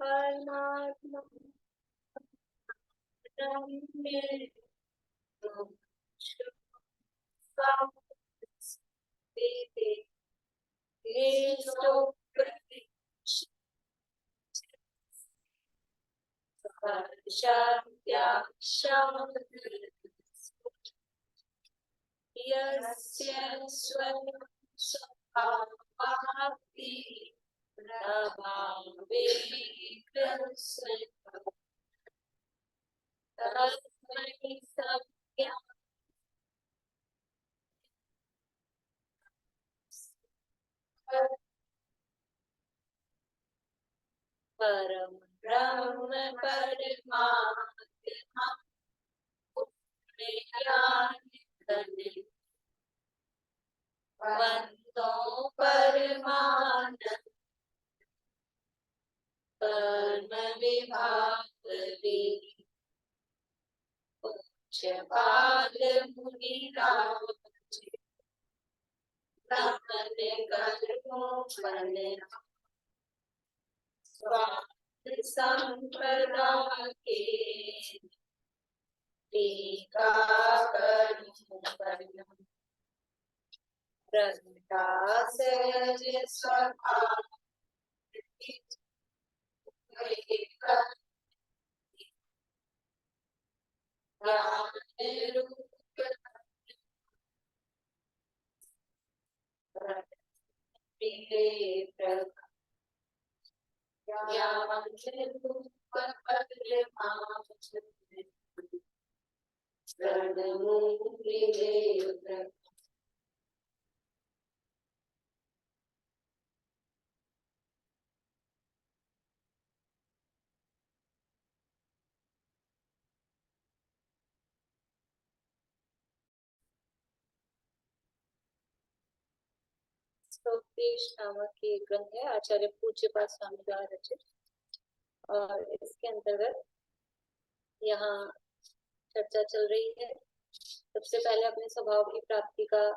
परमात्मा में यस्य स्वयं स्वभावाति प्रभावे कृष्ण तस्मै सत्या परम ब्रह्म परमात्मा ज्ञान धने वंदो परमानंद कर्म विभाग उच्च पाद मुनि राज ब्रह्मन कर्मो बने स्वार्थ संपदा के टीका करूं प्रज्ञा सहज स्वभाव ज्ञान रूप स्वदेश नामक एक ग्रंथ है आचार्य पूज्यपाद स्वामी द्वारा रचित और इसके अंतर्गत यहाँ चर्चा चल रही है। सबसे पहले अपने स्वभाव की प्राप्ति का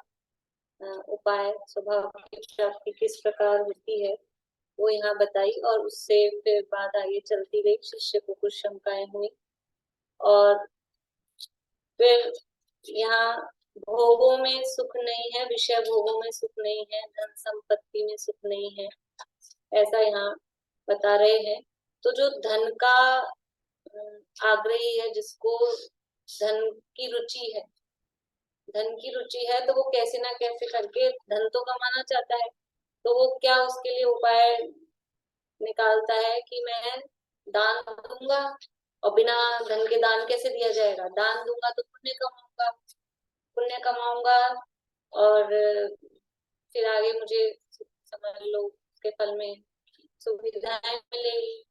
उपाय, स्वभाव की प्राप्ति किस प्रकार होती है वो यहाँ बताई और उससे फिर बात आगे चलती गई। शिष्य को कुछ शंकाएं हुई और फिर यहाँ भोगों में सुख नहीं है, विषय भोगों में सुख नहीं है, धन संपत्ति में सुख नहीं है, ऐसा यहाँ बता रहे हैं। तो जो धन का आग्रही है, जिसको धन की रुचि है, धन की रुचि है तो वो कैसे ना कैसे करके धन तो कमाना चाहता है। तो वो क्या उसके लिए उपाय निकालता है कि मैं दान दूंगा, और बिना धन के दान कैसे दिया जाएगा? दान दूंगा तो पुण्य कमाऊंगा, पुण्य कमाऊंगा और फिर आगे मुझे समझ लो उसके फल में सुविधाएं मिलेगी।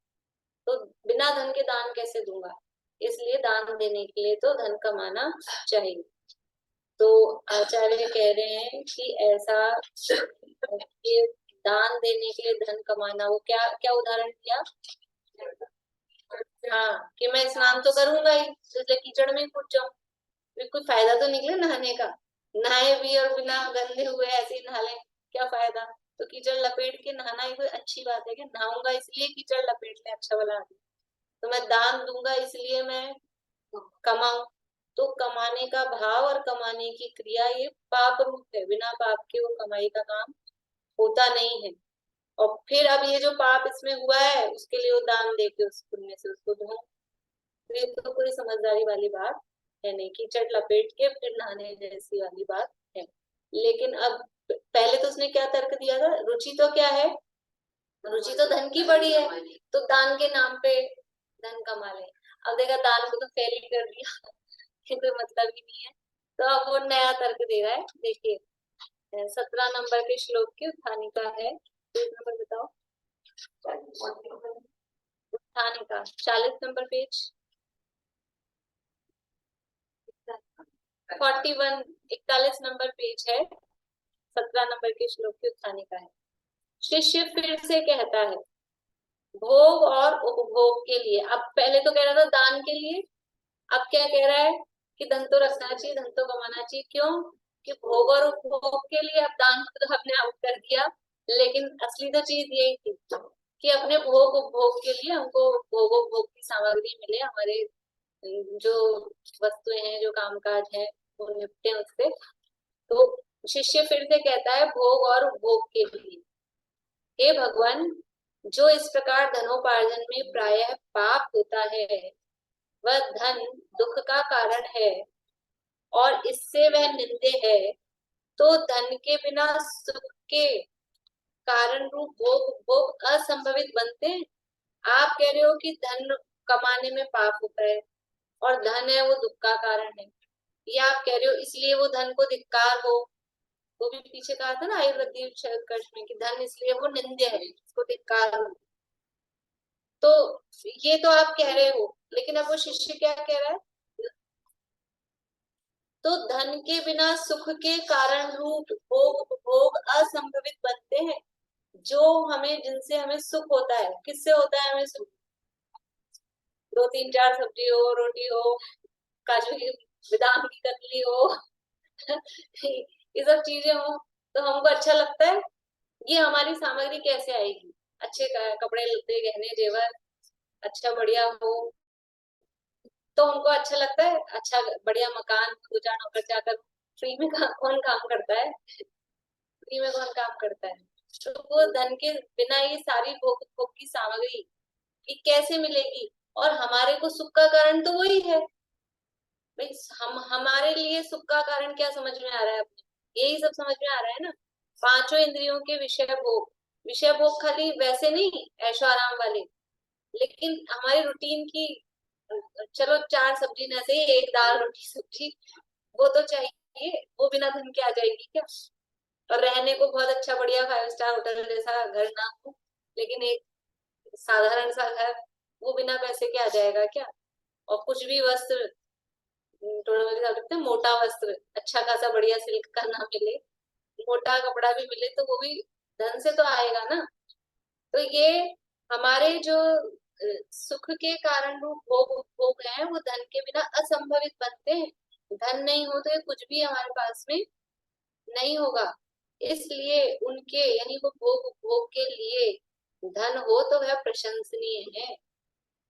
तो बिना धन के दान कैसे दूंगा? इसलिए दान देने के लिए तो धन कमाना चाहिए। तो आचार्य कह रहे हैं कि ऐसा ये दान देने के लिए धन कमाना, वो क्या क्या उदाहरण दिया? हाँ, कि मैं स्नान तो करूंगा ही, इसलिए कीचड़ में कूद जाऊं, कोई फायदा तो निकले नहाने का। नहाए भी और बिना गंदे हुए ऐसे ही नहा ले, क्या फायदा? तो कीचड़ लपेट के नहाना ही कोई अच्छी बात है? कि नहाऊंगा इसलिए कीचड़ लपेट ले, अच्छा वाला आदमी। तो मैं दान दूंगा इसलिए मैं कमाऊं। तो कमाने का भाव और कमाने की क्रिया ये पाप रूप है, बिना पाप के वो कमाई का काम होता नहीं है। और फिर अब ये जो पाप इसमें हुआ है उसके लिए वो दान दे के उस पुण्य से उसको धो, ये तो कोई समझदारी वाली बात है नहीं। कीचड़ लपेट के फिर नहाने जैसी वाली बात है। लेकिन अब पहले तो उसने क्या तर्क दिया था? रुचि तो क्या है? रुचि तो धन की बड़ी है, तो दान के नाम पे धन कमा ले। अब देखा दान को तो फेल ही कर दिया कोई मतलब ही नहीं है। तो अब वो नया तर्क दे रहा है। देखिए 17 नंबर के श्लोक की उत्थानिका है, पेज नंबर बताओ। उत्थानिका 40 नंबर पेज, 41 41 नंबर पेज है, 17 नंबर के श्लोक की उत्थानिका है। शिष्य फिर से कहता है भोग और उपभोग के लिए। अब पहले तो कह रहा था दान के लिए, अब क्या कह रहा है कि धन तो रखना चाहिए, धन तो कमाना चाहिए। क्यों? कि भोग और उपभोग के लिए। अब दान तो हमने आउट कर दिया, लेकिन असली तो चीज यही थी कि अपने भोग उपभोग के लिए हमको भोग की सामग्री मिले, हमारे जो वस्तुएं हैं, जो कामकाज है, वो निपटे उससे। तो शिष्य फिर से कहता है भोग और उपभोग के लिए, हे भगवान, जो इस प्रकार धनोपार्जन में प्रायः पाप होता है, वह धन दुख का कारण है और इससे वह निंदे है। तो धन के बिना सुख के कारण रूप भोग उपभोग असंभवित बनते हैं। आप कह रहे हो कि धन कमाने में पाप होता है और धन है वो दुख का कारण है, या आप कह रहे हो इसलिए वो धन को धिक्कार हो। वो भी पीछे कहा था ना आयुर्वेद कश में कि धन इसलिए वो निंद्य है, इसको धिक्कार हो। तो ये तो आप कह रहे हो, लेकिन अब वो शिष्य क्या कह रहा है? तो धन के बिना सुख के कारण रूप भोग उपभोग असंभवित बनते हैं। जो हमें, जिनसे हमें सुख होता है, किससे होता है हमें सुख? 2 3 4 सब्जी हो, रोटी हो, काजू की बादाम की कतली हो ये सब चीजें हो तो हमको अच्छा लगता है। ये हमारी सामग्री कैसे आएगी? अच्छे कपड़े लत्ते गहने जेवर अच्छा बढ़िया हो तो हमको अच्छा लगता है। अच्छा बढ़िया मकान, 2 4 नौकर चाकर, फ्री में कौन काम करता है? फ्री में कौन काम करता है? तो वो धन के बिना ये सारी भोग भोग की सामग्री ये कैसे मिलेगी? और हमारे को सुख का कारण तो वही है भाई। हम हमारे लिए सुख का कारण क्या समझ में आ रहा है अपने? यही सब समझ में आ रहा है ना। पांचों इंद्रियों के विषय भोग खाली वैसे नहीं ऐशो आराम वाले, लेकिन हमारे रूटीन की, चलो 4 सब्जी न से एक दाल रोटी सब्जी, वो तो चाहिए। वो बिना धन के आ जाएगी क्या? और रहने को बहुत अच्छा बढ़िया 5 स्टार होटल जैसा घर ना हो, लेकिन एक साधारण सा घर, वो बिना पैसे के आ जाएगा क्या? और कुछ भी वस्त्र, थोड़ा बहुत सकते हैं, मोटा वस्त्र अच्छा खासा बढ़िया सिल्क का ना मिले, मोटा कपड़ा भी मिले तो वो भी धन से तो आएगा ना। तो ये हमारे जो सुख के कारण रूप भोग भोग है वो धन के बिना असंभवित बनते हैं। धन नहीं हो तो ये कुछ भी हमारे पास में नहीं होगा। इसलिए उनके यानी वो भोग भोग के लिए धन हो तो वह प्रशंसनीय है।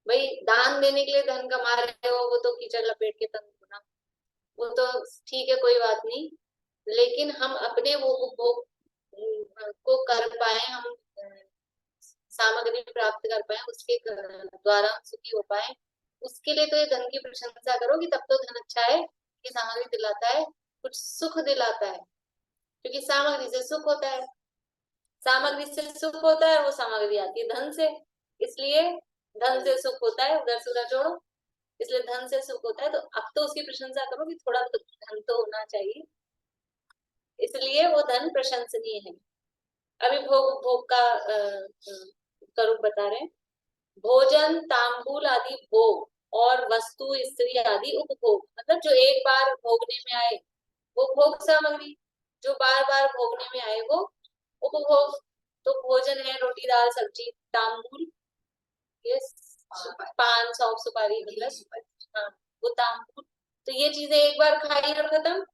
भाई दान देने के लिए धन कमा रहे हो वो तो कीचड़ लपेट के तंग होना, वो तो ठीक है कोई बात नहीं, लेकिन हम अपने वो उपभोग को कर पाए, हम सामग्री प्राप्त कर पाए, उसके द्वारा हम सुखी हो पाए, उसके लिए तो ये धन की प्रशंसा करोगी तब तो धन अच्छा है कि सामग्री दिलाता है, कुछ सुख दिलाता है, क्योंकि सामग्री से सुख होता है। सामग्री से सुख होता है, वो सामग्री आती है धन से, इसलिए धन से सुख होता है, उधर से उधर जोड़ो, इसलिए धन से सुख होता है। तो अब तो उसकी प्रशंसा करो कि थोड़ा तो धन तो होना चाहिए, इसलिए वो धन प्रशंसनीय है। अभी भोग भोग का स्वरूप बता रहे हैं। भोजन तांबूल आदि भोग और वस्तु स्त्री आदि उपभोग, मतलब जो एक बार भोगने में आए वो भोग सामग्री, जो बार बार भोगने में आए वो उपभोग। तो भोजन है रोटी दाल सब्जी, तांबूल ये पान सौंफ सुपारी, मतलब हाँ वो तांबूल। तो ये चीजें एक बार खाई और खत्म,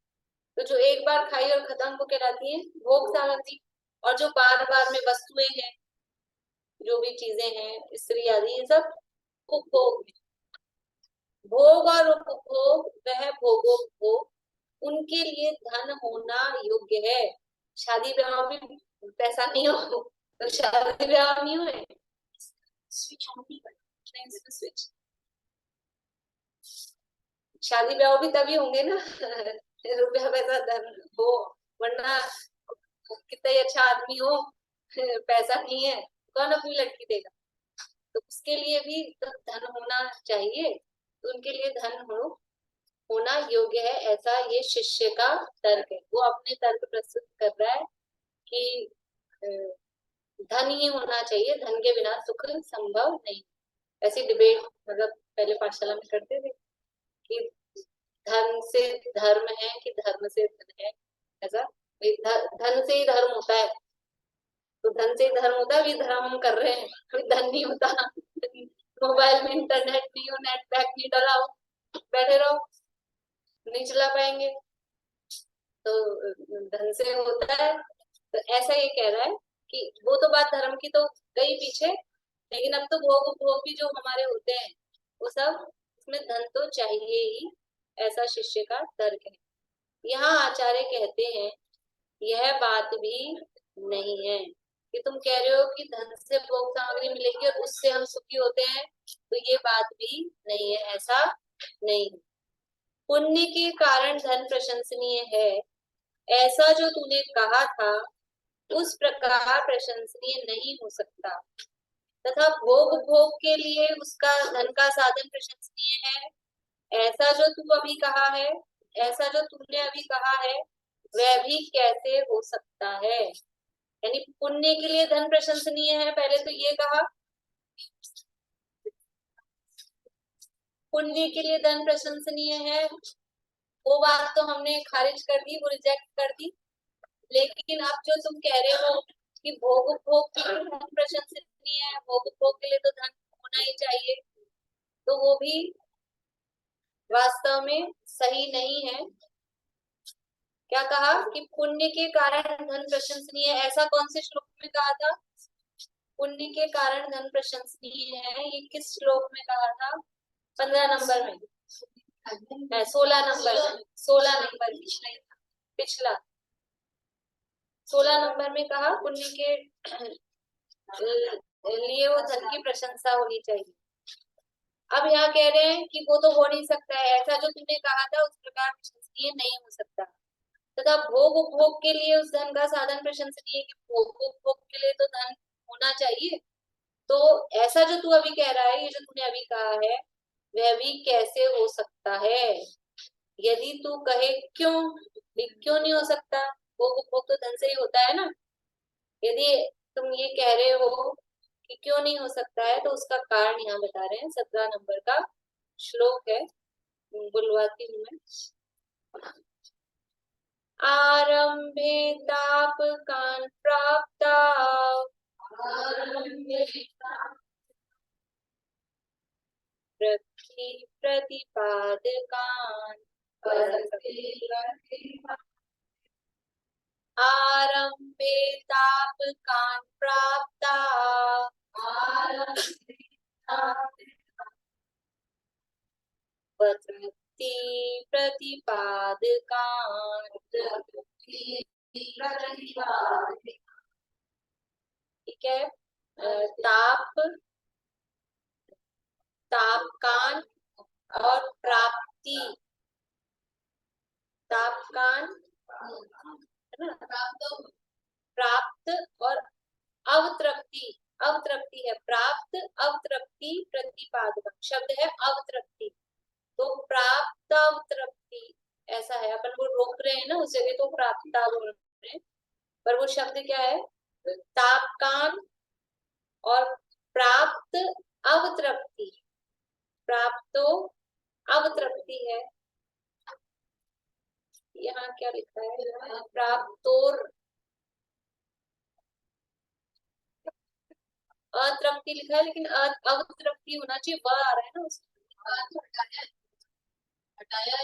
तो जो एक बार खाई और खत्म वो कहलाती है भोग सामग्री। और जो बार बार में वस्तुएं हैं, जो भी चीजें हैं स्त्री आदि, ये सब उपभोग है। भोग और उपभोग वह भोगोपभोग उनके लिए धन होना योग्य है। शादी ब्याह में पैसा नहीं हो तो शादी ब्याह नहीं हुए। स्विच ऑन नहीं करना, स्विच शादी ब्याह भी तभी होंगे ना रुपया पैसा धन हो, वरना कितना ही अच्छा आदमी हो पैसा नहीं है कौन अपनी लड़की देगा? तो उसके लिए भी तो धन होना चाहिए, तो उनके लिए धन होना योग्य है, ऐसा ये शिष्य का तर्क है। वो अपने तर्क प्रस्तुत कर रहा है कि धन ही होना चाहिए, धन के बिना सुख संभव नहीं। ऐसी डिबेट मतलब पहले पाठशाला में करते थे कि धन से धर्म है कि धर्म से धन है, ऐसा धन से ही धर्म होता है, तो धन से ही धर्म होता है, अभी धर्म हम कर रहे हैं, अभी धन नहीं होता मोबाइल में इंटरनेट नहीं हो, नेट पैक नहीं डलाओ, बैठे रहो, नहीं चला पाएंगे, तो धन से होता है। तो ऐसा ये कह रहा है कि वो तो बात धर्म की तो गई पीछे, लेकिन अब तो भोग उपभोग भी जो हमारे होते हैं वो सब इसमें धन तो चाहिए ही, ऐसा शिष्य का तर्क है। यहाँ आचार्य कहते हैं यह बात भी नहीं है कि तुम कह रहे हो कि धन से भोग सामग्री मिलेगी और उससे हम सुखी होते हैं, तो ये बात भी नहीं है, ऐसा नहीं। पुण्य के कारण धन प्रशंसनीय है, ऐसा जो तूने कहा था उस प्रकार प्रशंसनीय नहीं हो सकता, तथा भोग भोग के लिए उसका धन का साधन प्रशंसनीय है, ऐसा जो तू अभी कहा है, ऐसा जो तूने अभी कहा है वह भी कैसे हो सकता है। यानी पुण्य के लिए धन प्रशंसनीय है, पहले तो ये कहा पुण्य के लिए धन प्रशंसनीय है, वो बात तो हमने खारिज कर दी, वो रिजेक्ट कर दी। लेकिन अब जो तुम कह रहे हो कि भोग उपभोग के लिए धन प्रशंसनीय है, भोग उपभोग के लिए तो धन होना ही चाहिए, तो वो भी वास्तव में सही नहीं है। क्या कहा कि पुण्य के कारण धन प्रशंसनीय है, ऐसा कौन से श्लोक में कहा था? पुण्य के कारण धन प्रशंसनीय है, ये किस श्लोक में कहा था? 15 नंबर में, 16 नंबर में, 16 नंबर पिछला 16 नंबर में कहा पुण्य के लिए वो धन की प्रशंसा होनी चाहिए। अब यहाँ कह रहे हैं कि वो तो हो नहीं सकता है, ऐसा जो तुमने कहा था उस प्रकार प्रशंसनीय नहीं हो सकता, तथा भोग उपभोग के लिए उस धन का साधन प्रशंसनीय है कि भोग उपभोग के लिए तो धन होना चाहिए, तो ऐसा जो तू अभी कह रहा है, ये जो तूने अभी कहा है वह भी कैसे हो सकता है। यदि तू कहे क्यों नहीं हो सकता, भोग उपभोग तो धन से ही होता है ना, यदि तुम ये कह रहे हो कि क्यों नहीं हो सकता है, तो उसका कारण यहाँ बता रहे हैं, 17 नंबर का श्लोक है, बुलवाती हूँ मैं। आरंभे तापकान् प्राप्ता प्रतिपादकान् आरंभे तापकान् प्राप्ता प्रतिपादकान्, ठीक है। तापकान और प्राप्ति, तापकान है ना, प्राप्त और अवतृप्ति, अवतृप्ति है प्राप्त, अवतृप्ति प्रतिपादक शब्द है अवतृप्ति, तो प्राप्त अवतृप्ति ऐसा है, अपन वो रोक रहे हैं ना उस जगह तो प्राप्ता बोल रहे हैं, पर वो शब्द क्या है? तापकान और प्राप्त अवतृप्ति, प्राप्तो अवतृप्ति है। यहाँ क्या लिखा है? प्राप्तोर अतृप्ति लिखा है, लेकिन अवतृप्ति होना चाहिए, वह आ रहा है ना उसमें, हटाया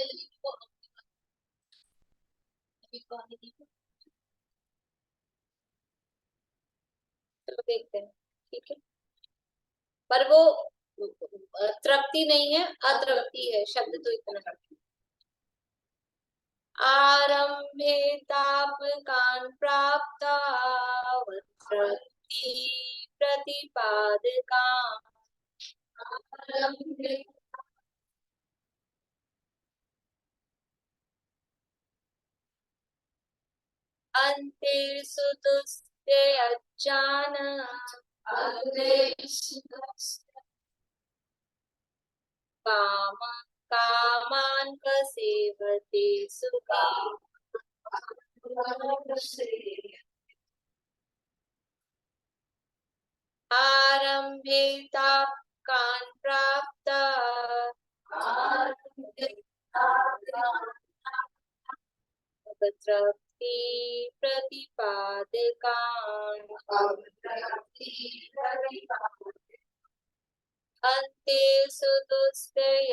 चलो देखते हैं, ठीक है। पर वो तृप्ति नहीं है, अतृप्ति है, शब्द तो इतना है। आरंभे तापकान् प्राप्ता वतृप्ति प्रतिपादकान् अन्ते सुतुस्ते अज्ञान काम कामान कसेवते सुखा आरंभे तापकान् प्राप्ता तृप्ति प्रतिपादकान् अन्ते सुदुस्तयज्ञानम्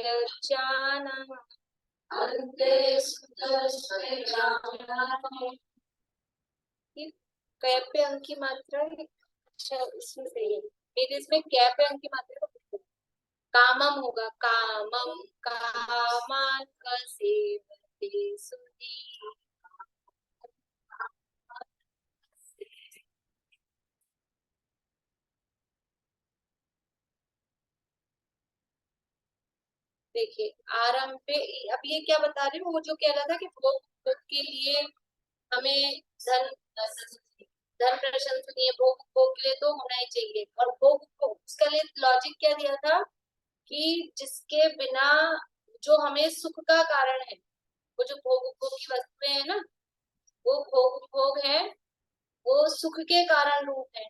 कैप्य अंक की मात्रा है, अच्छा इसमें सही है। फिर इसमें कैप है अंकी मात्रा को, कामम होगा, कामम कामान सेवते सुधी। देखिए आरंभे, अब ये क्या बता रही हूँ, वो जो कह रहा था कि भोग भोग के लिए हमें धन, धन प्रशंसनीय भोग भोग के लिए तो होना ही चाहिए, और भोग भोग उसका लिए लॉजिक क्या दिया था कि जिसके बिना जो हमें सुख का कारण है, वो जो भोग भोग की वस्तुएं है ना, वो भोग भोग है, वो सुख के कारण रूप है,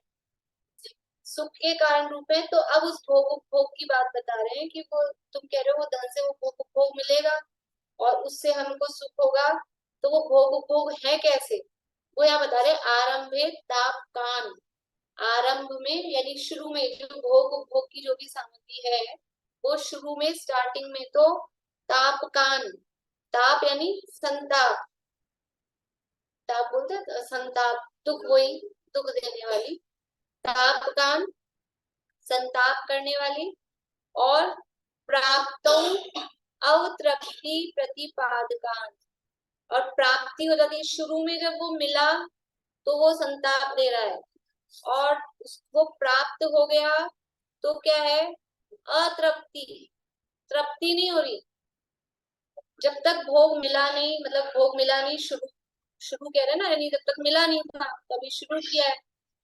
सुख के कारण रूप है। तो अब उस भोग उपभोग की बात बता रहे हैं कि वो तुम कह रहे हो वो धन से वो भोग उपभोग मिलेगा और उससे हमको सुख होगा, तो वो भोग उपभोग है कैसे, वो यहाँ बता रहे हैं आरंभे ताप कान। आरंभ में यानी शुरू में जो भोग उपभोग की जो भी सामग्री है, वो शुरू में स्टार्टिंग में तो ताप कान, ताप यानी संताप, ताप बोलते हैं संताप, दुख, वही दुख देने वाली, ताप कान संताप करने वाली, और प्राप्तों अवतृप्ति प्रतिपादकान, और प्राप्ति हो जाती है शुरू में, जब वो मिला तो वो संताप दे रहा है, और वो प्राप्त हो गया तो क्या है, अतृप्ति, तृप्ति नहीं हो रही, जब तक भोग मिला नहीं, मतलब भोग मिला नहीं, शुरू शुरू कह रहे हैं ना, यानी जब तक मिला नहीं था तभी शुरू किया है,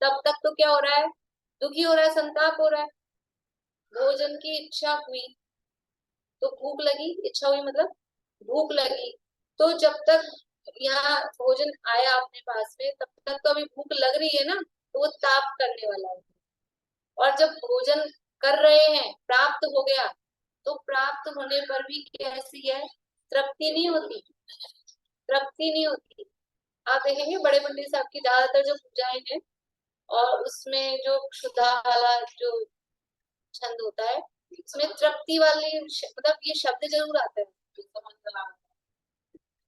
तब तक तो क्या हो रहा है, दुखी हो रहा है, संताप हो रहा है। भोजन की इच्छा हुई तो भूख लगी, इच्छा हुई मतलब भूख लगी, तो जब तक यहाँ भोजन आया अपने पास में तब तक तो अभी भूख लग रही है ना, तो वो ताप करने वाला है। और जब भोजन कर रहे हैं, प्राप्त हो गया, तो प्राप्त होने पर भी कैसी है, तृप्ति नहीं होती, तृप्ति नहीं होती। आप देखेंगे बड़े पंडित साहब की ज्यादातर जो पूजाएं हैं, और उसमें जो क्षुधा वाला जो छंद होता है, उसमें तृप्ति वाली मतलब ये शब्द जरूर आता है,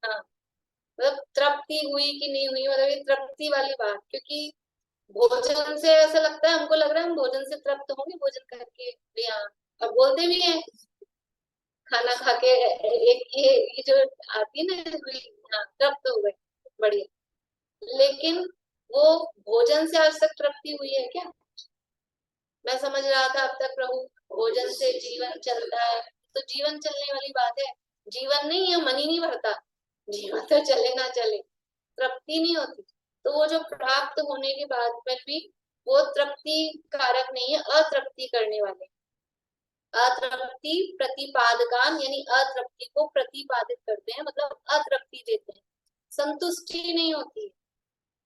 हाँ, मतलब तृप्ति हुई कि नहीं हुई, मतलब ये तृप्ति वाली बात, क्योंकि भोजन से ऐसा लगता है, हमको लग रहा है हम भोजन से तृप्त होंगे भोजन करके भी, हाँ, और बोलते भी हैं खाना खा के एक ये जो आती है ना, हाँ तृप्त हो गए, बढ़िया। लेकिन वो भोजन से आज तक तृप्ति हुई है क्या? मैं समझ रहा था अब तक प्रभु भोजन से जीवन चलता है, तो जीवन चलने वाली बात है, जीवन नहीं है, मन ही नहीं भरता, जीवन तो चले ना चले, तृप्ति नहीं होती। तो वो जो प्राप्त होने के बाद में भी वो तृप्ति कारक नहीं है, अतृप्ति करने वाले, अतृप्ति प्रतिपादकान, यानी अतृप्ति को प्रतिपादित करते हैं, मतलब अतृप्ति देते हैं, संतुष्टि नहीं होती,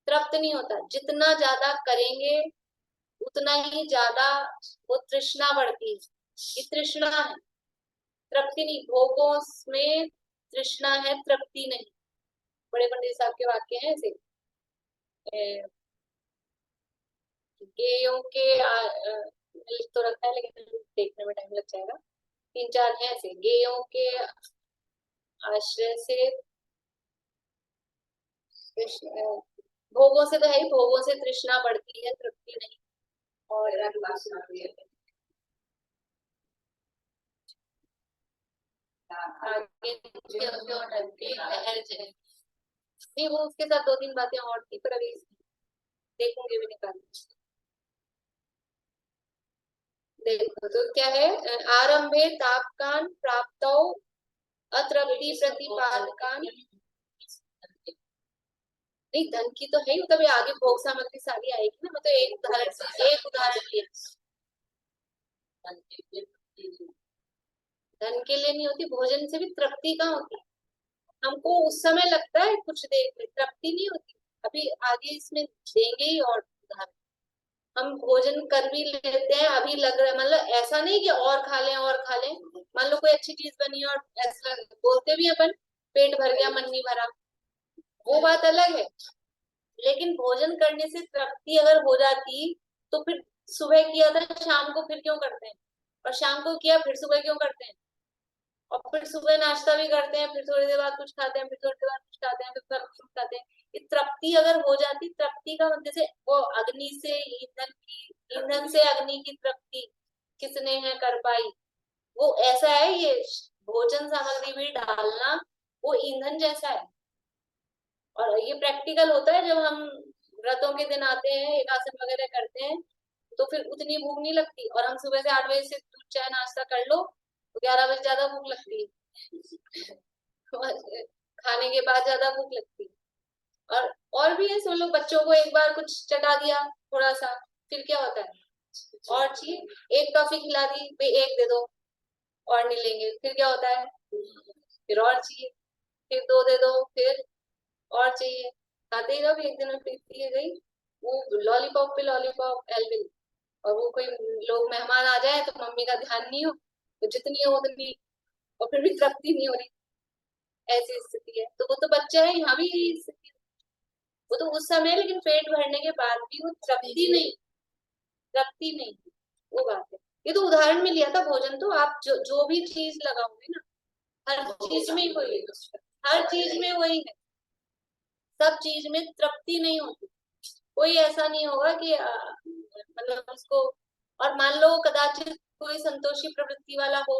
तृप्त नहीं होता, जितना ज्यादा करेंगे उतना ही ज्यादा वो तृष्णा बढ़ती है, ये तृष्णा है, तृप्ति नहीं, भोगों में तृष्णा है, तृप्ति नहीं। बड़े पंडित साहब के वाक्य हैं ऐसे, गेयों के लिख तो रखा है लेकिन देखने में टाइम लग जाएगा, तीन चार हैं ऐसे, गेयों के आश्रय से भोगों से तो है ही, भोगों से तृष्णा बढ़ती है, तृप्ति नहीं। और आगे नहीं, वो उसके साथ दो तीन बातें और थी, पर अभी देखूंगी भी निकाल। देखो तो क्या है, आरंभे तापकान प्राप्त अतृप्ति प्रतिपादकान, नहीं धन की तो है ही, तभी आगे भोग सामग्री सारी आएगी ना, मैं तो एक उदाहरण लिया, धन के लिए नहीं होती, भोजन से भी तृप्ति कहाँ होती, हमको उस समय लगता है कुछ देर में, तृप्ति नहीं होती। अभी आगे इसमें देंगे ही और उदाहरण, हम भोजन कर भी लेते हैं, अभी लग रहा है, मतलब ऐसा नहीं कि और खा लें और खा लें, मान लो कोई अच्छी चीज बनी और ऐसा बोलते भी अपन पेट भर गया मन नहीं भरा, वो बात अलग है। लेकिन भोजन करने से तृप्ति अगर हो जाती तो फिर सुबह किया था शाम को फिर क्यों करते हैं, और शाम को किया फिर सुबह क्यों करते हैं, और फिर सुबह नाश्ता भी करते हैं, फिर थोड़ी देर बाद कुछ खाते हैं, फिर थोड़ी देर बाद कुछ खाते हैं, फिर कुछ खाते हैं। ये तृप्ति अगर हो जाती, तृप्ति का मतलब जैसे वो अग्नि से ईंधन की ईंधन से अग्नि की तृप्ति किसने है कर पाई। वो ऐसा है, ये भोजन सामग्री भी डालना वो ईंधन जैसा है। और ये प्रैक्टिकल होता है जब हम व्रतों के दिन आते हैं, एकासन वगैरह करते हैं, तो फिर उतनी भूख नहीं लगती। और हम सुबह से 8 बजे से दूध चाय नाश्ता कर लो तो 11 बजे ज्यादा भूख लगती है। खाने के बाद ज्यादा भूख लगती है। और भी है, सब लोग बच्चों को एक बार कुछ चटा दिया थोड़ा सा, फिर क्या होता है और चाहिए। एक टॉफी खिला दी, भाई एक दे दो और नहीं लेंगे, फिर क्या होता है फिर और चाहिए, फिर दो दे दो, फिर और चाहिए, खाते ही रहो। एक दिन में पीती है गई वो लॉलीपॉप पे लॉलीपॉप एलविल। और वो कोई लोग मेहमान आ जाए तो मम्मी का ध्यान नहीं हो तो जितनी हो उतनी, और फिर भी तृप्ति नहीं हो रही, ऐसी स्थिति है। तो वो तो बच्चा है, यहाँ भी यही स्थिति है। वो तो उस समय, लेकिन पेट भरने के बाद भी वो तृप्ति नहीं, वो बात है। ये तो उदाहरण में लिया था भोजन। तो आप जो भी चीज लगाओगे ना, हर चीज में वही है, हर चीज में वही है, सब चीज में तृप्ति नहीं होती। कोई ऐसा नहीं होगा कि मतलब उसको, और मान लो कदाचित कोई संतोषी प्रवृत्ति वाला हो,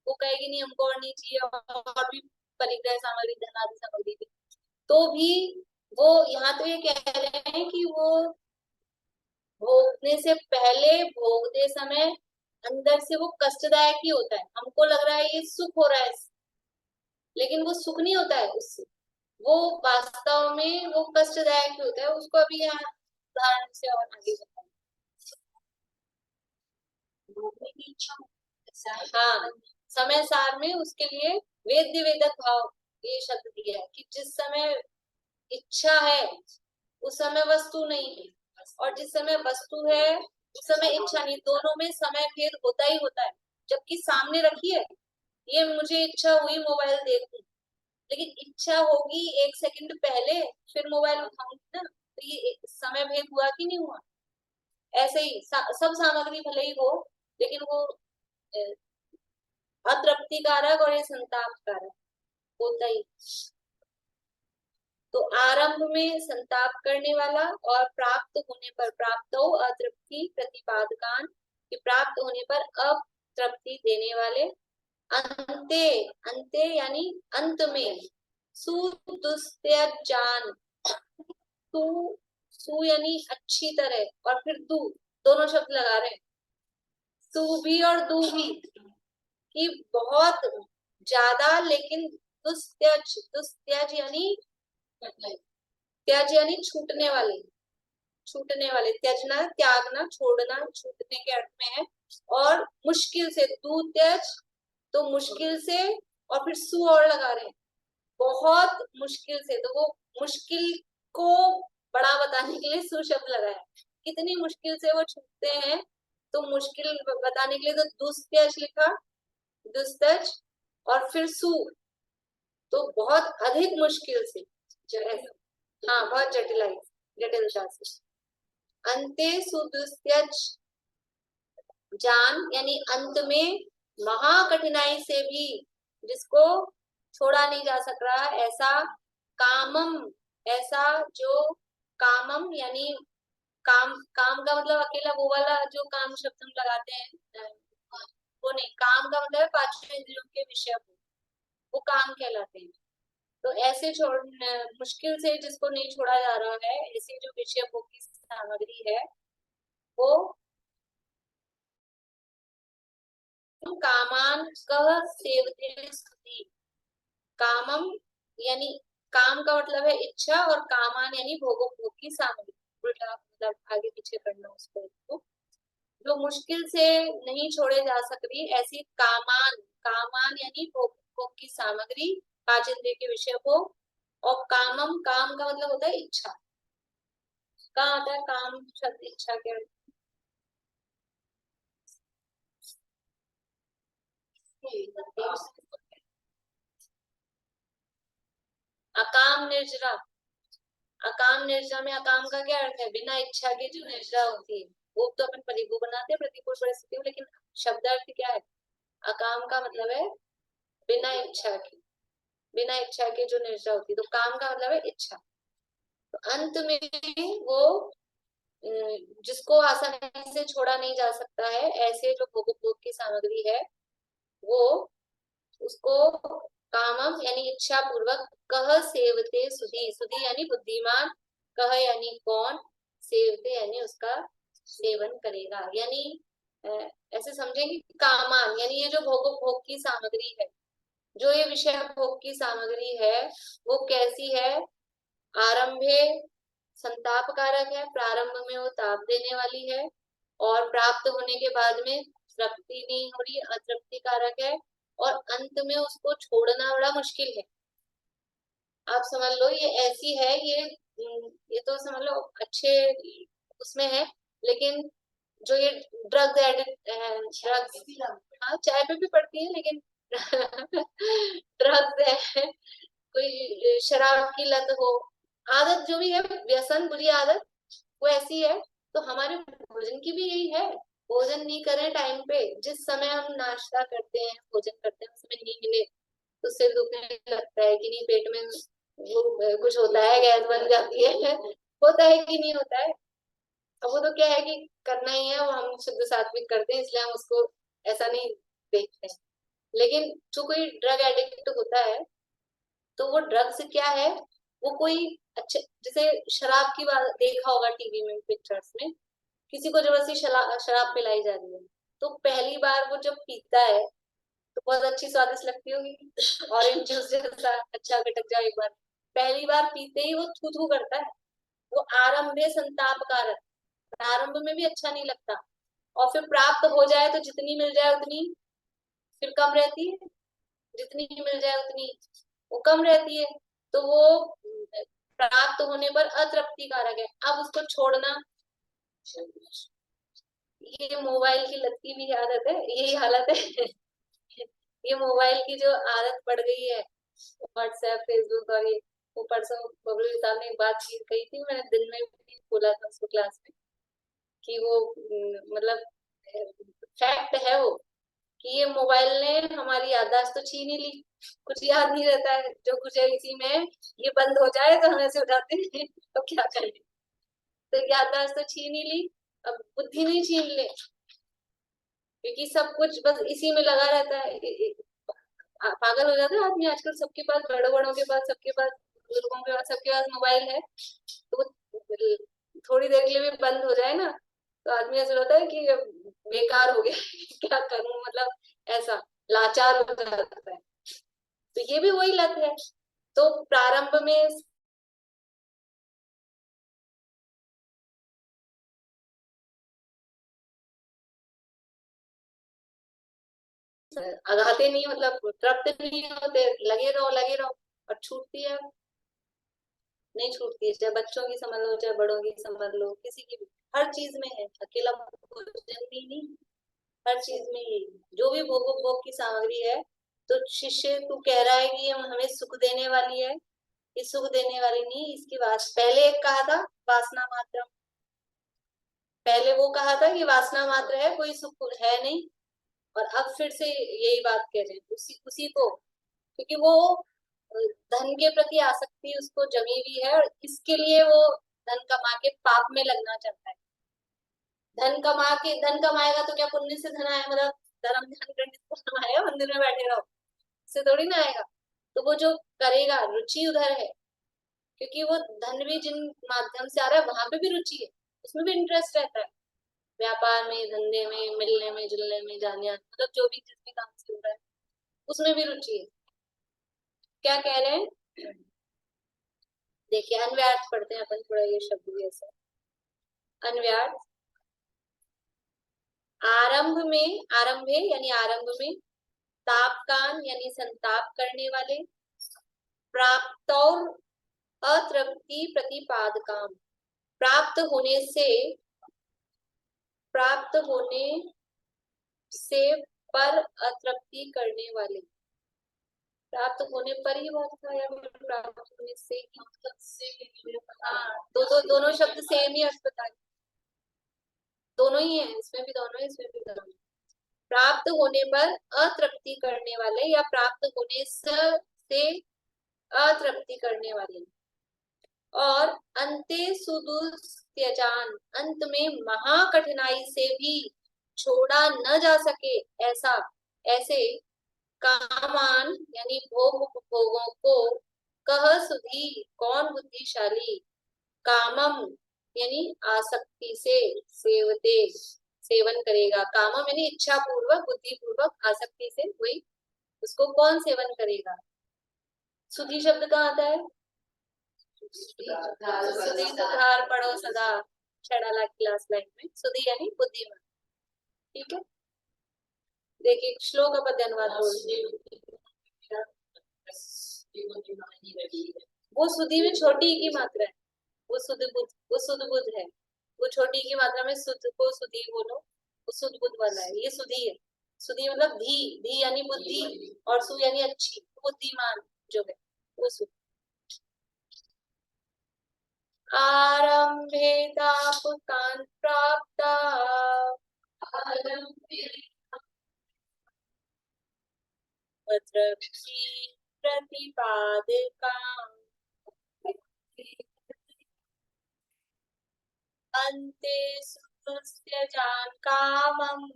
वो कहेगी नहीं हमको और नहीं चाहिए, और भी परिग्रह सामग्री धन आदि सामग्री थी, तो भी वो यहाँ तो ये कह रहे हैं कि वो भोगने से पहले, भोगते समय अंदर से वो कष्टदायक ही होता है। हमको लग रहा है ये सुख हो रहा है, लेकिन वो सुख नहीं होता है उससे, वो वास्तव में वो कष्टदायक ही होता है। उसको अभी यहाँ उदाहरण से और आगे बताएं। भोगने की इच्छा, हाँ, समय सार में उसके लिए वेद्य वेदक भाव ये शब्द दिया है कि जिस समय इच्छा है उस समय वस्तु नहीं है, और जिस समय वस्तु है उस समय इच्छा नहीं। दोनों में समय भेद होता ही होता है। जबकि सामने रखी है, ये मुझे इच्छा हुई मोबाइल देखूं, लेकिन इच्छा होगी 1 सेकंड पहले, फिर मोबाइल उठाऊंगी ना, तो ये समय भेद हुआ कि नहीं हुआ। ऐसे ही सब सामग्री भले ही हो, लेकिन वो अतृप्ति कारक और ये संताप कारक होता ही। तो आरंभ में संताप करने वाला, और प्राप्त होने पर प्राप्त हो अतृप्ति प्रतिपादकान, कि प्राप्त होने पर अतृप्ति देने वाले। अंते, अंते यानी अंत में, सुदुस्त्यजान, सु सु यानी अच्छी तरह, और फिर दु, दोनों शब्द लगा रहे हैं, सु भी और दु भी, कि बहुत ज्यादा, लेकिन दुस्त्यज, दुस्त्यज यानी त्याज यानी छूटने वाले, छूटने वाले, त्यजना त्यागना छोड़ना, छूटने के अर्थ में है। और मुश्किल से, दू त्यज तो मुश्किल से, और फिर सु और लगा रहे हैं, बहुत मुश्किल से, तो वो मुश्किल को बड़ा बताने के लिए सु शब्द लगाया। कितनी मुश्किल से वो छूटते हैं, तो मुश्किल बताने के लिए तो दुस्त्यज लिखा, दुस्तज, और फिर सु, तो बहुत अधिक मुश्किल से जो है, हाँ बहुत जटिलाई, जटिलता से। अंते सुदुस्त्यज जान यानी अंत में महा कठिनाई से भी, जिसको छोड़ा नहीं जा सक रहा ऐसा, कामम, ऐसा जो, कामम यानी काम, काम का मतलब अकेला वो वाला जो काम शब्द हम लगाते हैं, वो नहीं, काम का मतलब है पांचों इंद्रियों के विषय, वो काम कहलाते हैं। तो ऐसे छोड़, मुश्किल से जिसको नहीं छोड़ा जा रहा है, ऐसी जो विषय भोग की सामग्री है, वो कामान कह सेवते स्तुति। कामम यानी, काम का मतलब है इच्छा, और कामान यानी भोगो, भोग की सामग्री, उल्टा मतलब आगे पीछे करना उसको, जो मुश्किल से नहीं छोड़े जा सक रही ऐसी कामान, कामान यानी भोग, भोग की सामग्री, पांच इंद्रिय के विषय भोग। और कामम, काम का मतलब होता है इच्छा, कहाँ आता है काम शब्द इच्छा के अर्थ? अकाम निर्जरा, अकाम निर्जरा में अकाम का क्या अर्थ है, बिना इच्छा के जो निर्जरा होती है। वो तो अपन परिगु बनाते हैं प्रतिकूल परिस्थितियों, लेकिन शब्दार्थ क्या है, अकाम का मतलब है बिना इच्छा के, बिना इच्छा के जो निर्जरा होती है, तो काम का मतलब है इच्छा। तो अंत में वो जिसको आसानी से छोड़ा नहीं जा सकता है, ऐसे जो भोग की सामग्री है वो उसको कामम यानी इच्छा पूर्वक कह सेवते सुधी, सुधी यानी बुद्धिमान, कह यानी कौन, सेवते यानी उसका सेवन करेगा। यानी ऐसे समझेंगे कामान यानी ये जो भोग की सामग्री है, जो ये विषय भोग की सामग्री है वो कैसी है, आरंभे संताप कारक है, प्रारंभ में वो ताप देने वाली है, और प्राप्त होने के बाद में तृप्ति नहीं हो रही, अतृप्ति कारक है, और अंत में उसको छोड़ना बड़ा मुश्किल है। आप समझ लो ये ऐसी है, ये तो समझ लो अच्छे उसमें है, लेकिन जो ये ड्रग्स एडिक्ट, ड्रग्स, हाँ चाय पे भी पड़ती है लेकिन ड्रग्स है, कोई शराब की लत हो, आदत जो भी है, व्यसन बुरी आदत वो ऐसी है। तो हमारे भोजन की भी यही है, भोजन नहीं करें टाइम पे, जिस समय हम नाश्ता करते हैं भोजन करते हैं उस समय नहीं मिले तो सिर दुखने लगता है कि नहीं, पेट में वो कुछ होता है, गैस बन जाती है होता है कि नहीं होता है। अब वो तो क्या है कि करना ही है, वो हम शुद्ध सात्विक करते हैं इसलिए हम उसको ऐसा नहीं देखते हैं। लेकिन जो कोई ड्रग एडिक्ट होता है तो वो ड्रग्स क्या है, वो कोई अच्छे, जैसे शराब की बात देखा होगा टीवी में पिक्चर्स में, किसी को जबरदस्ती शराब पिलाई जा रही है, तो पहली बार वो जब पीता है तो बहुत अच्छी स्वादिष्ट लगती होगी, ऑरेंज जूस जैसा अच्छा खटक जाए एक बार, पहली बार पीते ही वो थू थू करता है, वो आरंभे संताप कारक, प्रारंभ में भी अच्छा नहीं लगता, और फिर प्राप्त हो जाए तो जितनी मिल जाए उतनी फिर कम रहती है, जितनी मिल जाए उतनी वो कम रहती है, तो वो प्राप्त होने पर अतृप्ति कारक है। अब उसको छोड़ना, ये मोबाइल की लत की भी आदत है, यही हालत है ये मोबाइल की जो आदत पड़ गई है, व्हाट्सएप फेसबुक, और ये वो परसों बबलू साहब ने एक बात की कही थी, मैंने दिन में भी बोला था उसको क्लास में, कि वो मतलब फैक्ट है वो, कि ये मोबाइल ने हमारी याददाश्त तो छीन ही ली, कुछ याद नहीं रहता है, जो कुछ है इसी में, ये बंद हो जाए तो हम ऐसे हो जाते हैं तो क्या करें, तो याददाश्त तो छीन ही ली, अब बुद्धि नहीं छीन ले, क्योंकि सब कुछ बस इसी में लगा रहता है, पागल हो जाता है आदमी आजकल, सबके पास, बड़ों बड़ों के पास, सबके पास, बुजुर्गों के पास, सबके पास मोबाइल है, तो थोड़ी देर के लिए भी बंद हो जाए ना तो आदमी ऐसा होता है कि बेकार हो गया क्या करूं, मतलब ऐसा लाचार हो जाता है, तो ये भी वही लत है। तो प्रारंभ में आगाते नहीं, मतलब तृप्त नहीं होते, लगे रहो, और छूटती है, नहीं छूटती है, चाहे बच्चों की समझ लो चाहे बड़ों की समझ लो, किसी की भी, हर चीज में है, अकेला भोजन भी नहीं, हर चीज में ये जो भी भोग की सामग्री है, तो शिष्य तू कह रहा है कि ये हमें सुख देने वाली है, ये सुख देने वाली नहीं, इसकी पहले एक कहा था वासना मात्र, पहले वो कहा था कि वासना मात्र है, कोई सुख है नहीं, और अब फिर से यही बात कह रहे हैं, उसी उसी को, क्योंकि वो धन के प्रति आसक्ति उसको जमी हुई है, और इसके लिए वो धन कमा के पाप में लगना चाहता है, धन कमाएगा तो क्या पुण्य से धन आया, मतलब धर्म ध्यान करने से धन आएगा, मंदिर में बैठे रहो इससे थोड़ी ना आएगा, तो वो जो करेगा रुचि उधर है, क्योंकि वो धन भी जिन माध्यम से आ रहा है वहां पे भी रुचि है, उसमें भी इंटरेस्ट रहता है, व्यापार में, धंधे में, मिलने में, जुलने में, जाने, मतलब जो भी जिस भी काम से हो रहा है उसमें भी रुचि है। क्या कह रहे हैं, देखिए अनव्यार्थ पढ़ते हैं अपन थोड़ा, ये शब्द भी ऐसा, अनव्यार्थ, आरंभे यानी आरंभ में, तापकान यानी संताप करने वाले, प्राप्त और अतृप्ति प्रतिपादकाम, प्राप्त होने से, प्राप्त होने से पर अतृप्ति करने वाले, प्राप्त होने पर ही बात था, या फिर प्राप्त होने से ही, हाँ दोनों शब्द सेम ही अर्थ बता, दोनों ही है, इसमें भी दोनों है, इसमें भी दोनों है। प्राप्त होने पर अतृप्ति करने वाले, या प्राप्त होने से अतृप्ति करने वाले, और अंते सुदुस्त्यजान, अंत में महा कठिनाई से भी छोड़ा न जा सके ऐसा, ऐसे कामान यानी भोग उपभोगों को कह सुधी, कौन बुद्धिशाली, कामम यानी आसक्ति से, सेवते सेवन करेगा, कामम यानी इच्छा पूर्वक, बुद्धि पूर्वक, आसक्ति से, वही उसको कौन सेवन करेगा। सुधी शब्द कहाँ आता है, सुधी सुधार पढ़ो सदा, छड़ा क्लास लाइन में, सुधी यानी बुद्धिमान। ठीक है, देखिए श्लोक का पद्य अनुवाद वो सुधी में छोटी की मात्रा है, वो सुध बुद्ध, वो सुध बुद्ध है, वो छोटी की मात्रा में सुध को सुधी बोलो, वो सुध बुद्ध वाला है, ये सुधी है। सुधी मतलब धी, धी यानी बुद्धि और सु यानी अच्छी, बुद्धिमान जो है वो सुध। आरंभे तापकान् प्राप्ता प्रतिपादकाम् अन्ते सुखस्य जान कामम्,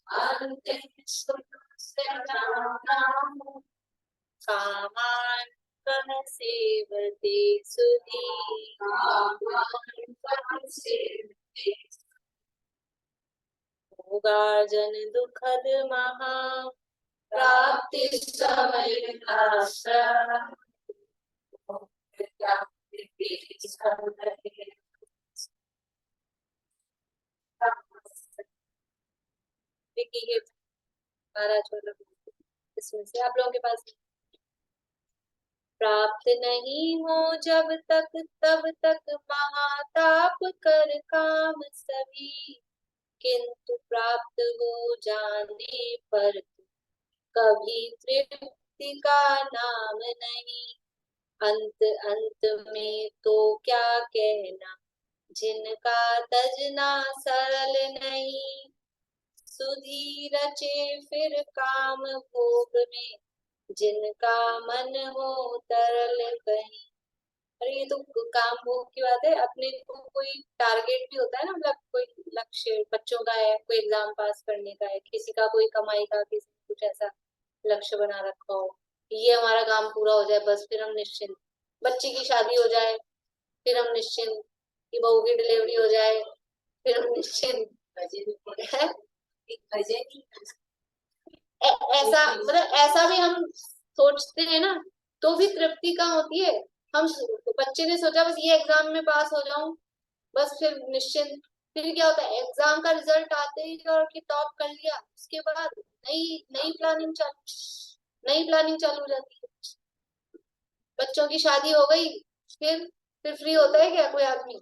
अन्ते सुखस्य जान कामम्, कामान् कः सेवते सुधी, भोगार्जन दुखद महा प्राप्ति समय देखिए 12 इसमें से आप लोगों के पास प्राप्त नहीं हो जब तक तब तक महाताप कर काम सभी, किंतु प्राप्त हो जाने पर कभी तृप्ति का नाम नहीं, अंत अंत में तो क्या कहना, जिनका तजना सरल नहीं, सुधी रचे फिर काम भोग में, जिनका मन हो तरल कहीं। अरे ये तो काम भोग की बात है, अपने को कोई टारगेट भी होता है ना, मतलब कोई लक्ष्य बच्चों का है, कोई एग्जाम पास करने का है, किसी का कोई कमाई का, किसी ने कुछ ऐसा लक्ष्य बना रखा हो, ये हमारा काम पूरा हो जाए बस फिर हम निश्चिंत, बच्ची की शादी हो जाए फिर हम निश्चिंत, कि बहू की डिलीवरी हो जाए फिर हम निश्चिंत है। ऐसा मतलब ऐसा भी हम सोचते हैं ना, तो भी तृप्ति कहाँ होती है। हम बच्चे ने सोचा बस ये एग्जाम में पास हो जाऊं, बस फिर निश्चिंत, फिर क्या होता है एग्जाम का रिजल्ट आते ही और कि टॉप कर लिया, उसके बाद नई नई प्लानिंग चालू, नई प्लानिंग चालू हो जाती है, बच्चों की शादी हो गई, फिर फ्री होता है क्या कोई आदमी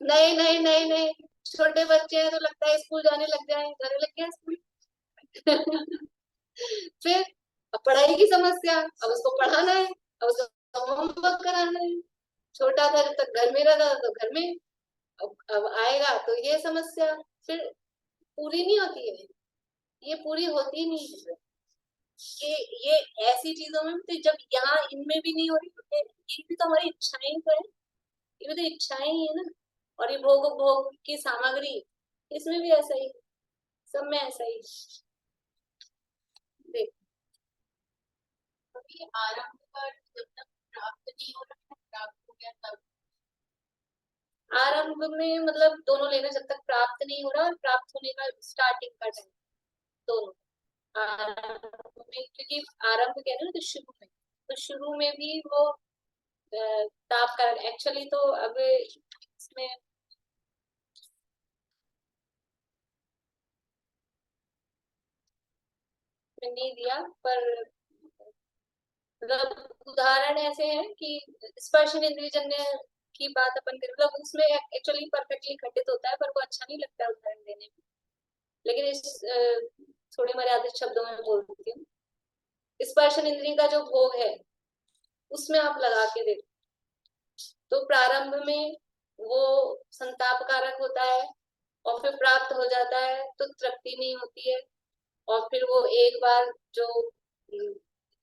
नहीं नहीं नहीं नहीं, छोटे बच्चे हैं तो लगता है स्कूल जाने लग जाए, जाने लग गया स्कूल फिर अब पढ़ाई की समस्या, अब उसको पढ़ाना है, अब उसको होमवर्क कराना है, छोटा था जब तक घर में रहता था तो घर में, अब आएगा तो ये समस्या, फिर पूरी नहीं होती है, ये पूरी होती नहीं है। ये ऐसी चीजों में तो जब यहाँ इनमें भी नहीं हो रही, तो ये भी तो हमारी इच्छाएं तो है, ये भी तो इच्छाएं ही है ना, और ये भोग भोग की सामग्री, इसमें भी ऐसा ही, सब में ऐसा ही। देख आरंभ पर जब तक प्राप्त नहीं हो रहा, प्राप्त हो गया तब, आरंभ में मतलब दोनों लेना, जब तक प्राप्त नहीं हो रहा और प्राप्त होने का स्टार्टिंग का टाइम, दोनों आरंभ में, क्योंकि आरंभ कह रहे हैं ना तो शुरू में, तो शुरू में भी वो ताप का एक्चुअली तो अब इसमें नहीं दिया, पर मतलब उदाहरण ऐसे हैं कि स्पर्श इंद्रियजन्य की बात अपन करें, मतलब उसमें एक्चुअली परफेक्टली घटित होता है, पर वो अच्छा नहीं लगता है उदाहरण देने में, लेकिन इस थोड़ी मर्यादित शब्दों में बोलती हूँ। स्पर्श इंद्रिय का जो भोग है उसमें आप लगा के देखो, तो प्रारंभ में वो संताप कारक होता है, और फिर प्राप्त हो जाता है तो तृप्ति नहीं होती है, और फिर वो एक बार जो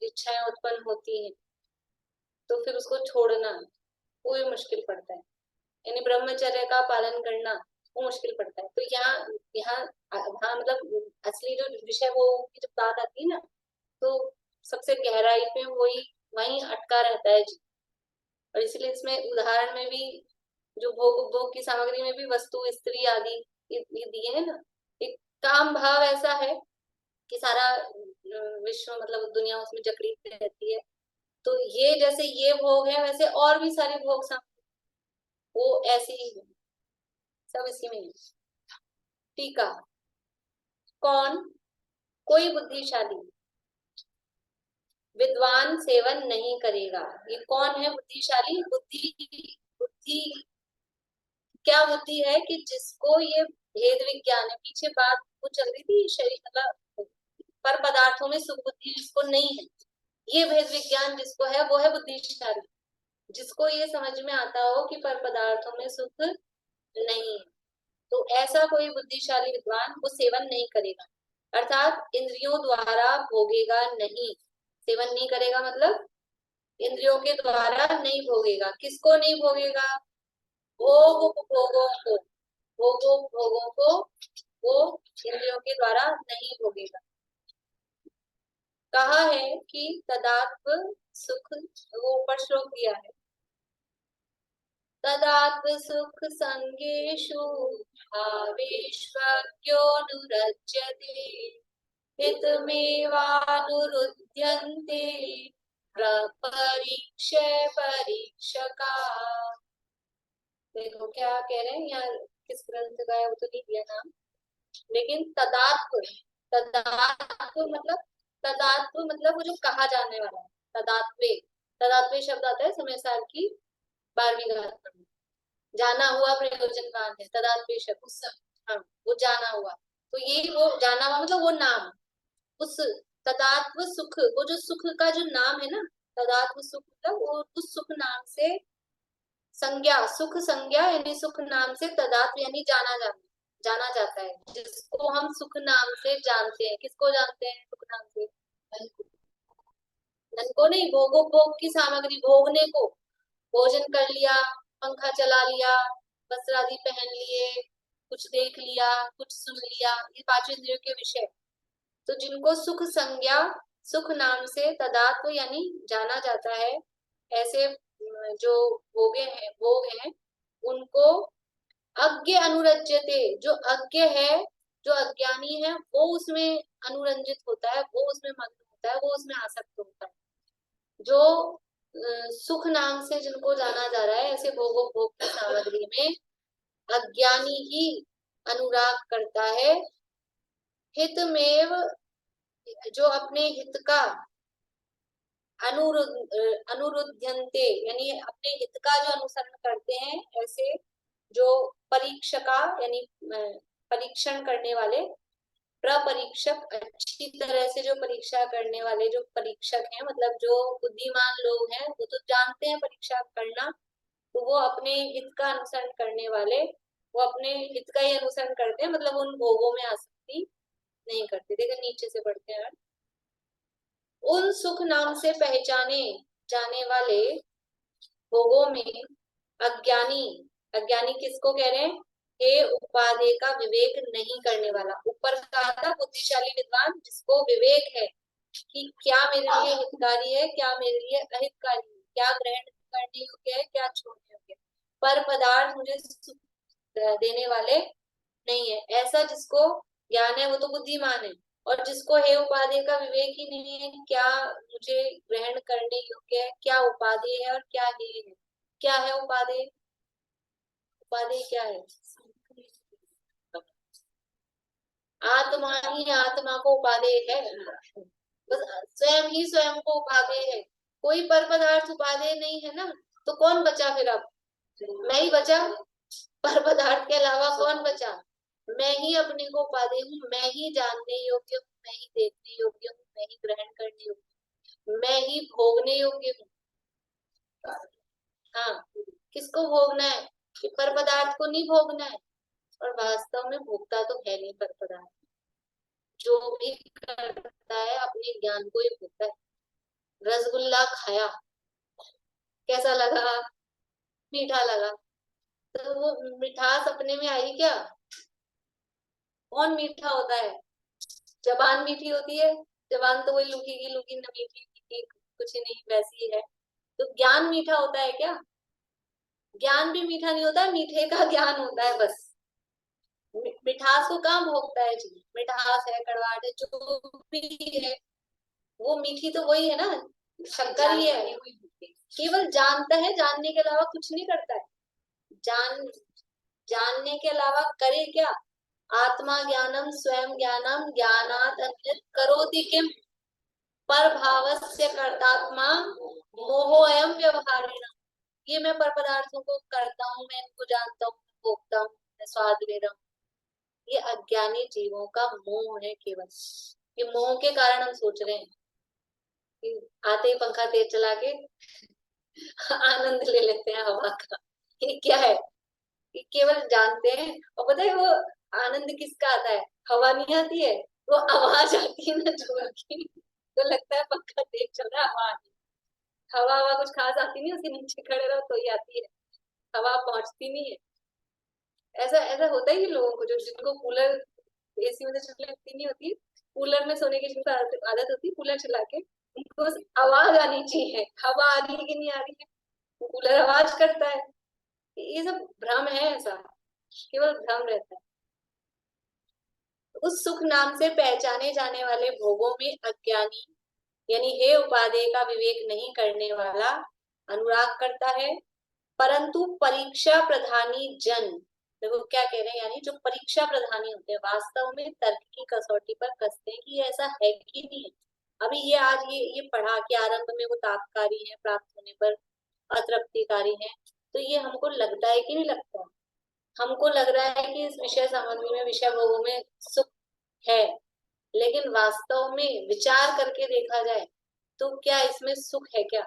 इच्छाएं उत्पन्न होती हैं तो फिर उसको छोड़ना वो भी मुश्किल पड़ता है, यानी ब्रह्मचर्य का पालन करना वो मुश्किल पड़ता है। तो यहाँ यहाँ हाँ मतलब असली जो विषय वो की जब बात आती है ना, तो सबसे गहराई पे वही वही अटका रहता है जी। और इसलिए इसमें उदाहरण में भी जो भोग उपभोग की सामग्री में भी वस्तु स्त्री आदि ये दिए है ना, एक काम भाव ऐसा है कि सारा विश्व मतलब दुनिया उसमें जकड़ी रहती है। तो ये जैसे ये भोग है वैसे और भी सारे भोग वो ऐसे ही है, सब इसी में है। टीका। कौन? कोई बुद्धिशाली विद्वान सेवन नहीं करेगा। ये कौन है बुद्धिशाली? बुद्धि बुद्धि क्या बुद्धि है कि जिसको ये भेद विज्ञान है, पीछे बात वो चल रही थी शरीर मतलब पर पदार्थों में सुख बुद्धि जिसको नहीं है, ये भेद विज्ञान जिसको है वो है बुद्धिशाली। जिसको ये समझ में आता हो कि पर पदार्थों में सुख नहीं है, तो ऐसा कोई बुद्धिशाली विद्वान वो सेवन नहीं करेगा, अर्थात इंद्रियों द्वारा भोगेगा नहीं। सेवन नहीं करेगा मतलब इंद्रियों के द्वारा नहीं भोगेगा। किसको नहीं भोगेगा? भोग उपभोगों को, भोगों भोगों को वो इंद्रियों के द्वारा नहीं भोगेगा। कहा है कि तदात्म सुख, वो ऊपर श्लोक दिया है, तदात्म सुख संगेषु भावेष्वज्ञोऽनुरज्यते हितमेवानुरुध्यन्ते प्रपरीक्ष्य परीक्षका। देखो क्या कह रहे हैं यहाँ, किस ग्रंथ का है वो तो नहीं दिया नाम, लेकिन तदात्म, तदात्म मतलब तदात्म मतलब वो जो कहा जाने वाला है। तदात्वे, तदात्वे शब्द आता है समय सार की 12वीं गाथा में। जाना हुआ प्रयोजनवान है तदात्वे शब्द, उस हाँ वो जाना हुआ, तो ये वो जाना हुआ मतलब वो नाम, उस तदात्म सुख, वो जो सुख का जो नाम है ना, तदात्म सुख मतलब वो उस सुख नाम से संज्ञा, सुख संज्ञा यानी सुख नाम से तदात्म यानी जाना जाता है, जिसको हम सुख नाम से जानते हैं। किसको जानते हैं सुख नाम से? धन को नहीं, भोगोपभोग की सामग्री, भोगने को, भोजन कर लिया, पंखा चला लिया, वस्त्र आदि पहन लिए, कुछ देख लिया, कुछ सुन लिया, ये पांच इंद्रियों के विषय। तो जिनको सुख संज्ञा, सुख नाम से तदात्म यानी जाना जाता है, ऐसे जो भोग हैं उनको अज्ञ अनुरज्यते, जो अज्ञ है, जो अज्ञानी है वो उसमें अनुरंजित होता है, वो उसमें मग्न होता है, वो उसमें आसक्त होता है। जो सुख नाम से जिनको जाना जा रहा है, ऐसे भोग की सामग्री में अज्ञानी ही अनुराग करता है। हितमेव, जो अपने हित का अनुरुध्यन्ते यानी अपने हित का जो अनुसरण करते हैं, ऐसे जो परीक्षका यानी परीक्षण करने वाले, प्रपरीक्षक अच्छी तरह से जो परीक्षा करने वाले जो परीक्षक हैं, मतलब जो बुद्धिमान लोग हैं वो तो जानते हैं परीक्षा करना, तो वो अपने हित का अनुसरण करने वाले, वो अपने हित का ही अनुसरण करते हैं, मतलब उन भोगों में आसक्ति नहीं करते। देखो नीचे से पढ़ते हैं, उन सुख नाम से पहचाने जाने वाले भोगों में अज्ञानी, अज्ञानी किसको कह रहे हैं? हे उपाधि का विवेक नहीं करने वाला। ऊपर कहा था बुद्धिशाली विद्वान जिसको विवेक है कि क्या मेरे लिए हितकारी है, क्या मेरे लिए अहितकारी है, क्या ग्रहण करने योग्य है, क्या छोड़ने योग्य है, पर पदार्थ मुझे सुख देने वाले नहीं है, ऐसा जिसको ज्ञान है वो तो बुद्धिमान है। और जिसको हे उपाधि का विवेक ही नहीं है, क्या मुझे ग्रहण करने योग्य है, क्या उपाधि है और क्या हेय है। क्या है उपाधि? उपाधि क्या है? आत्मा ही आत्मा को उपाधेय है, बस स्वयं ही स्वयं को उपाधेय है, कोई पर पदार्थ उपाधेय नहीं है ना, तो कौन बचा फिर? अब मैं ही बचा, पर पदार्थ के अलावा कौन बचा? मैं ही अपने को उपाधेय हूँ, मैं ही जानने योग्य हूँ, मैं ही देखने योग्य हूँ, मैं ही ग्रहण करने योग्य हूँ, मैं ही भोगने योग्य हूँ। हाँ, किसको भोगना है? कि पर पदार्थ को नहीं भोगना है, और वास्तव में भोगता तो है नहीं पर पदार्थ, जो भी करता है अपने ज्ञान को ही भोगता है। रसगुल्ला खाया, कैसा लगा? मीठा लगा। तो वो मिठास अपने में आई क्या? कौन मीठा होता है? जबान मीठी होती है? जबान तो वही लूकी की लूकी न मीठी मीठी कुछ ही नहीं वैसी है। तो ज्ञान मीठा होता है क्या? ज्ञान भी मीठा नहीं होता है, मीठे का ज्ञान होता है बस। मिठास को कहाँ भोगता है जी? मिठास है, कड़वाहट है, जो भी है वो मीठी तो वही है ना, शक्कर ही है। केवल जानता है, जानने के अलावा कुछ नहीं करता है। जान जानने के अलावा करे क्या? आत्मा ज्ञानम स्वयं ज्ञानम ज्ञानात अन्यत् करोति किम पर भावस्य कर्तात्मा मोहोयम व्यवहारेण। ये मैं पर पदार्थों को करता हूँ, मैं इनको जानता हूँ, भोगता हूँ, मैं स्वाद ले रहा हूँ। ये अज्ञानी जीवों का मोह है केवल। ये मोह के कारण हम सोच रहे हैं कि आते ही पंखा तेज चला के आनंद ले लेते हैं हवा का। ये क्या है? ये केवल जानते हैं। और पता है वो आनंद किसका आता है? हवा नहीं आती है, वो आवाज आती है ना जोर की, तो लगता है पंखा तेज चल रहा है, हवा आ रही है। हवा हवा कुछ खास आती नहीं, उसके नीचे खड़े रहो तो ही आती है, हवा पहुंचती नहीं है। ऐसा ऐसा होता है कि लोगों को जो जिनको कूलर एसी में से लगती नहीं होती, कूलर में सोने की जिनको आदत होती है, कूलर चला के उनको बस आवाज आनी चाहिए, हवा आ रही है कि नहीं आ रही है, कूलर आवाज करता है। ये सब भ्रम है, ऐसा केवल भ्रम रहता है। उस सुख नाम से पहचाने जाने वाले भोगों में अज्ञानी यानी हे उपादेय का विवेक नहीं करने वाला अनुराग करता है। परंतु परीक्षा प्रधानी जन, देखो क्या कह रहे हैं, यानी जो परीक्षा प्रधानी होते हैं वास्तव में तर्क की कसौटी पर कसते हैं कि ये ऐसा है कि नहीं है। अभी ये आज ये पढ़ा कि आरंभ में वो तापकारी है, प्राप्त होने पर अतृप्तिकारी है, तो ये हमको लगता है कि नहीं लगता है? हमको लग रहा है कि इस विषय सामग्री में, विषय भोगों में सुख है, लेकिन वास्तव में विचार करके देखा जाए तो क्या इसमें सुख है क्या?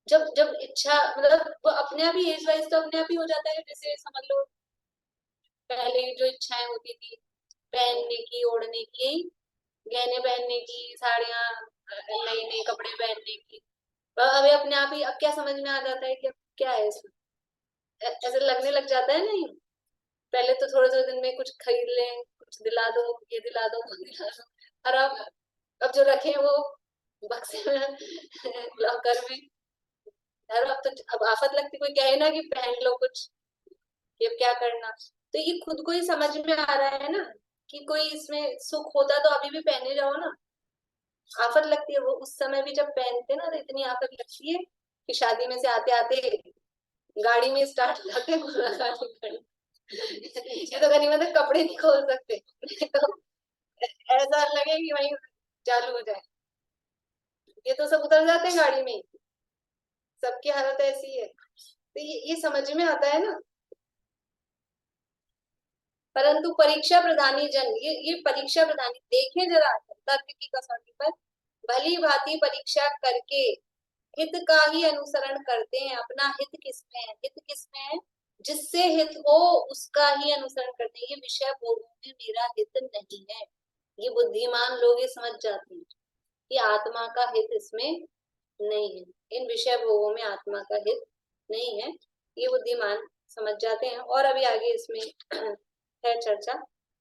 जब जब इच्छा मतलब वो अपने आप ही एज वाइज तो अपने आप ही हो जाता है। जैसे समझ लो पहले जो इच्छाएं होती थी पहनने की, ओढ़ने की, गहने पहनने की, साड़ियां, नई नई कपड़े पहनने की, अभी अपने आप ही अब क्या समझ में आ जाता है कि अब क्या है इसमें, ऐसे लगने लग जाता है नहीं। पहले तो थोड़े थोड़े दिन में कुछ खरीद लें, कुछ दिला दो, ये दिला दो, वो दिला दो, और अब जो रखे हैं वो बक्से में लॉकर में। यार अब तो अब आफत लगती, कोई कहे ना कि पहन लो कुछ, ये अब क्या करना। तो ये खुद को ही समझ में आ रहा है ना कि कोई इसमें सुख होता तो अभी भी पहने जाओ ना। आफत लगती है, वो उस समय भी जब पहनते ना तो इतनी आफत लगती है कि शादी में से आते आते गाड़ी में स्टार्ट करके ये तो गनीमत है कपड़े नहीं खोल सकते तो ऐसा लगे कि वही चालू हो जाए। ये तो सब उतर जाते हैं गाड़ी में ही, सबकी हालत ऐसी है। तो ये समझ में आता है ना। परंतु परीक्षा प्रधानी जन, ये परीक्षा प्रधानी देखें जरा तर्क की कसौटी पर, भली भांति परीक्षा करके हित का ही अनुसरण करते हैं। अपना हित किसमें है? हित किसमें है? जिससे हित हो उसका ही अनुसरण करते हैं। ये विषय भोगों में मेरा हित नहीं है। ये बुद्धिमान लोग ये समझ जाते हैं कि आत्मा का हित इसमें नहीं है, इन विषय भोगों में आत्मा का हित नहीं है, ये बुद्धिमान समझ जाते हैं। और अभी आगे इसमें है चर्चा,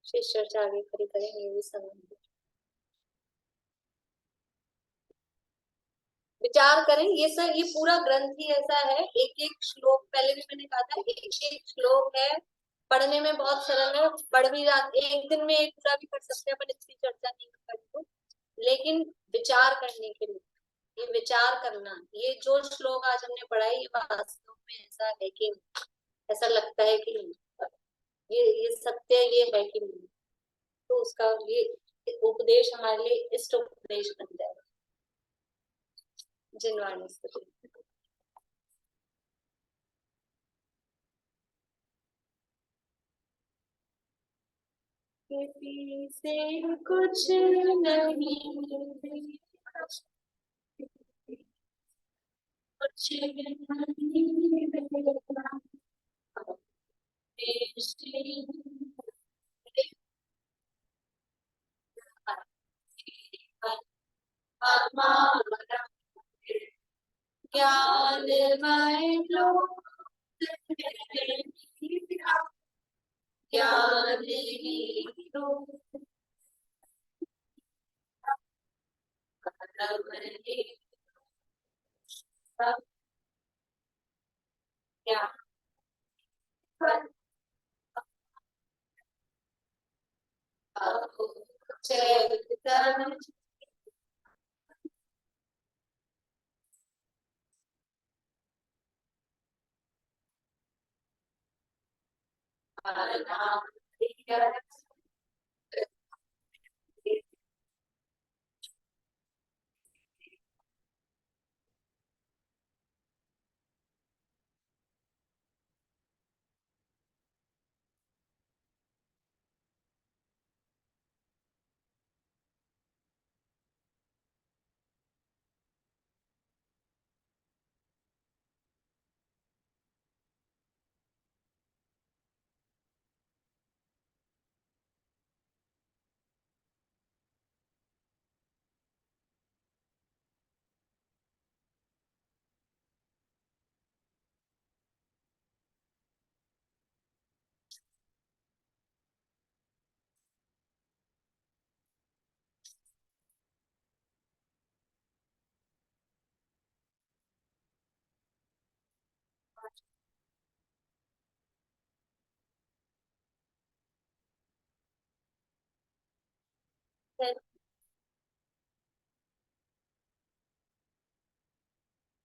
शेष चर्चा आगे खड़ी करेंगे ये समय। विचार करें, ये सब ये पूरा ग्रंथ ही ऐसा है। एक एक श्लोक, पहले भी मैंने कहा था एक एक श्लोक है, पढ़ने में बहुत सरल है, पढ़ भी एक दिन में एक पूरा भी पढ़ सकते हैं अपन, इसकी चर्चा नहीं करें तो। लेकिन विचार करने के लिए, ये विचार करना, ये जो श्लोक आज हमने पढ़ा है ये वास्तव में ऐसा है कि नहीं? ऐसा लगता है कि नहीं? ये सत्य ये है कि नहीं? तो उसका ये उपदेश हमारे लिए इष्ट उपदेश बन जाएगा। जिनवाणी स्तुति। किसी से कुछ नहीं, कुछ नहीं मिलेगा, देश की हमारा ज्ञानमय लोक ज्ञान ही रूप कर्म ही सब ज्ञान चेतन